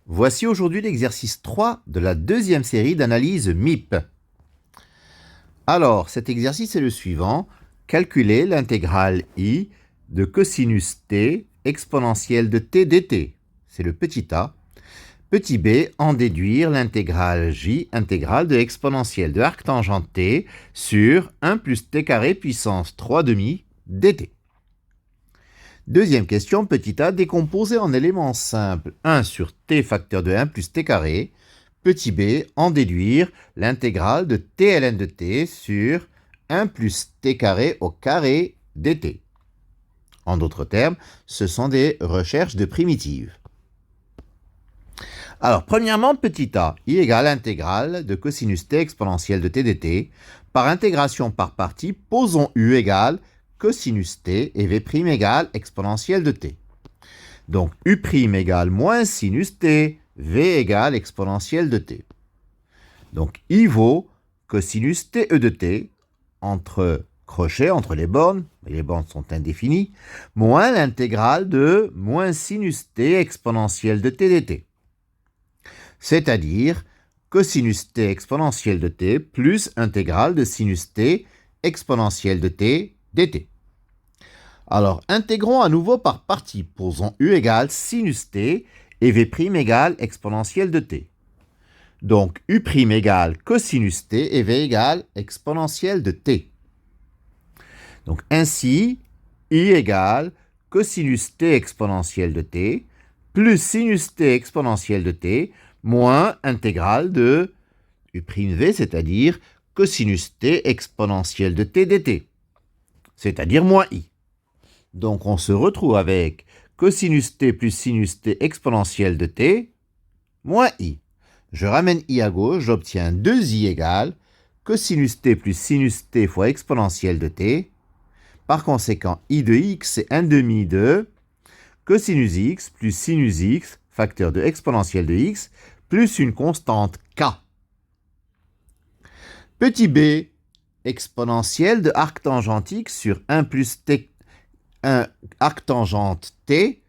Voici aujourd'hui l'exercice 3 de la deuxième série d'analyse MIP. Alors, cet exercice est le suivant. Calculer l'intégrale I de cosinus t exponentielle de t dt. C'est le petit a. Petit b, en déduire l'intégrale j intégrale de exponentielle de arctangente t sur 1 plus t carré puissance 3 demi dt. Deuxième question, petit a, décomposé en éléments simples 1 sur t facteur de 1 plus t carré. Petit b, en déduire l'intégrale de t ln de t sur 1 plus t carré au carré dt. En d'autres termes, ce sont des recherches de primitives. Alors, premièrement, petit a, I égale intégrale de cosinus t exponentielle de t dt. Par intégration par partie, posons U égale cosinus t et v' égale exponentielle de t. Donc, U' égale moins sinus t, v égale exponentielle de t. Donc, I vaut cosinus t e de t, entre crochets, entre les bornes sont indéfinies, moins l'intégrale de moins sinus t exponentielle de t dt. C'est-à-dire cosinus t exponentielle de t plus intégrale de sinus t exponentielle de t dt. Alors, intégrons à nouveau par partie. Posons U égale sinus t et V' égale exponentielle de t. Donc, U' égale cosinus t et V égale exponentielle de t. Donc, ainsi, I égale cosinus t exponentielle de t plus sinus t exponentielle de t moins intégrale de U'V, c'est-à-dire cosinus t exponentielle de t dt, c'est-à-dire moins I. Donc, on se retrouve avec cosinus t plus sinus t exponentielle de t moins I. Je ramène I à gauche, j'obtiens 2I égale cosinus t plus sinus t fois exponentielle de t. Par conséquent, I de x, c'est 1 demi de cosinus x plus sinus x, facteur de exponentielle de x, plus une constante k. Petit b, exponentielle de arctangente x sur 1 plus t, 1 arctangente t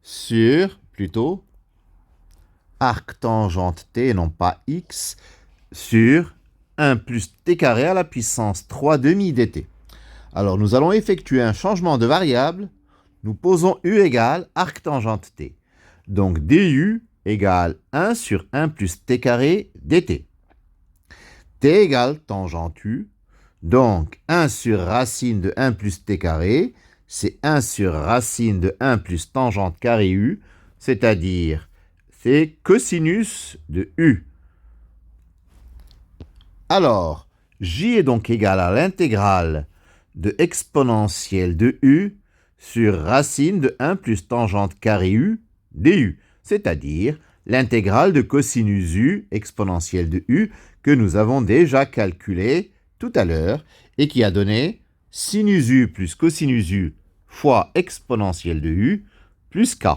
sur, plutôt, arctangente t, non pas x, sur 1 plus t carré à la puissance 3 demi dt. Alors, nous allons effectuer un changement de variable. Nous posons U égale arctangente t. Donc, du égale 1 sur 1 plus t carré dt. T égale tangente U. Donc, 1 sur racine de 1 plus t carré, c'est 1 sur racine de 1 plus tangente carré U, c'est-à-dire, c'est cosinus de U. Alors, J est donc égal à l'intégrale de exponentielle de U sur racine de 1 plus tangente carré U du, c'est-à-dire l'intégrale de cosinus U exponentielle de U que nous avons déjà calculé tout à l'heure et qui a donné sinus U plus cosinus U fois exponentielle de U plus K.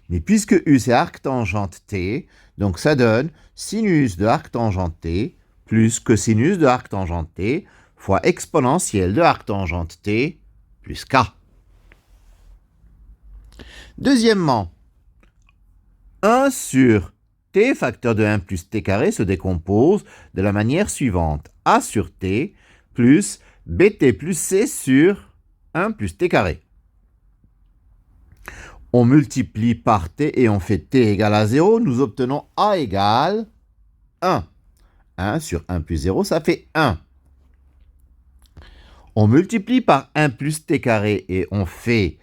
Mais puisque U c'est arctangente T, donc ça donne sinus de arctangente T plus cosinus de arctangente T fois exponentielle de arctangente T plus K. Deuxièmement, 1 sur t facteur de 1 plus t carré se décompose de la manière suivante. A sur t plus bt plus c sur 1 plus t carré. On multiplie par t et on fait t égale à 0. Nous obtenons a égale 1. 1 sur 1 plus 0, ça fait 1. On multiplie par 1 plus t carré et on fait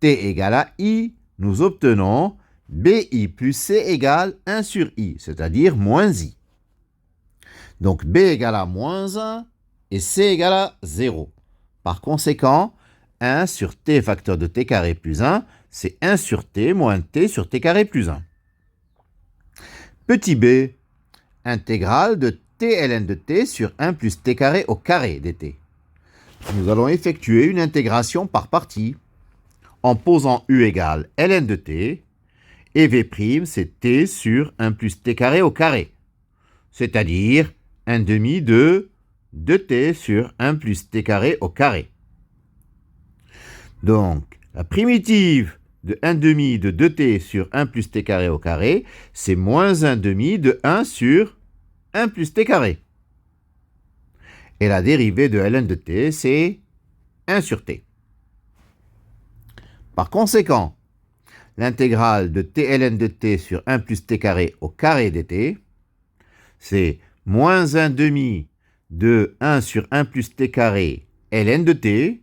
t égale à i. Nous obtenons bi plus c égale 1 sur i, c'est-à-dire moins i. Donc b égale à moins 1 et c égale à 0. Par conséquent, 1 sur t facteur de t carré plus 1, c'est 1 sur t moins t sur t carré plus 1. Petit b, intégrale de t ln de t sur 1 plus t carré au carré dt. Nous allons effectuer une intégration par partie en posant u égale ln de t et v' c'est t sur 1 plus t carré au carré, c'est-à-dire 1 demi de 2t sur 1 plus t carré au carré. Donc, la primitive de 1 demi de 2t sur 1 plus t carré au carré, c'est moins 1 demi de 1 sur 1 plus t carré. Et la dérivée de ln de t, c'est 1 sur t. Par conséquent, l'intégrale de t ln de t sur 1 plus t carré au carré dt, c'est moins 1 demi de 1 sur 1 plus t carré ln de t,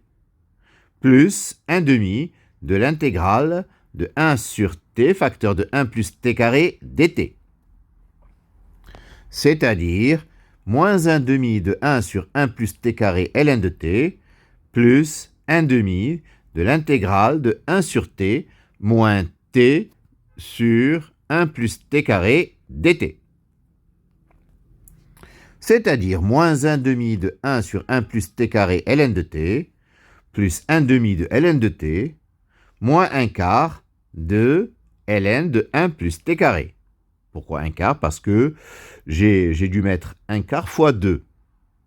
plus 1 demi de l'intégrale de 1 sur t facteur de 1 plus t carré dt. C'est-à-dire moins 1 demi de 1 sur 1 plus t carré ln de t, plus 1 demi de l'intégrale de 1 sur t moins t sur 1 plus t carré dt. C'est-à-dire moins 1 demi de 1 sur 1 plus t carré ln de t, plus 1 demi de ln de t, moins 1 quart de ln de 1 plus t carré. Pourquoi 1 quart? Parce que j'ai dû mettre 1 quart fois 2.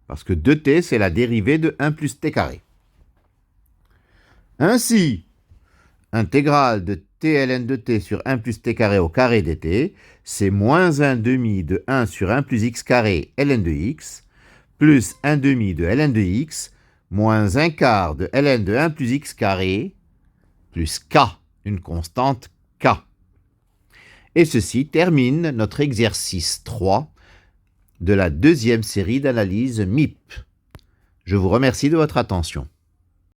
Parce que 2t, c'est la dérivée de 1 plus t carré. Ainsi, intégrale de t ln de t sur 1 plus t carré au carré dt, c'est moins 1 demi de 1 sur 1 plus x carré ln de x, plus 1 demi de ln de x, moins 1 quart de ln de 1 plus x carré, plus k, une constante k. Et ceci termine notre exercice 3 de la deuxième série d'analyse MIP. Je vous remercie de votre attention.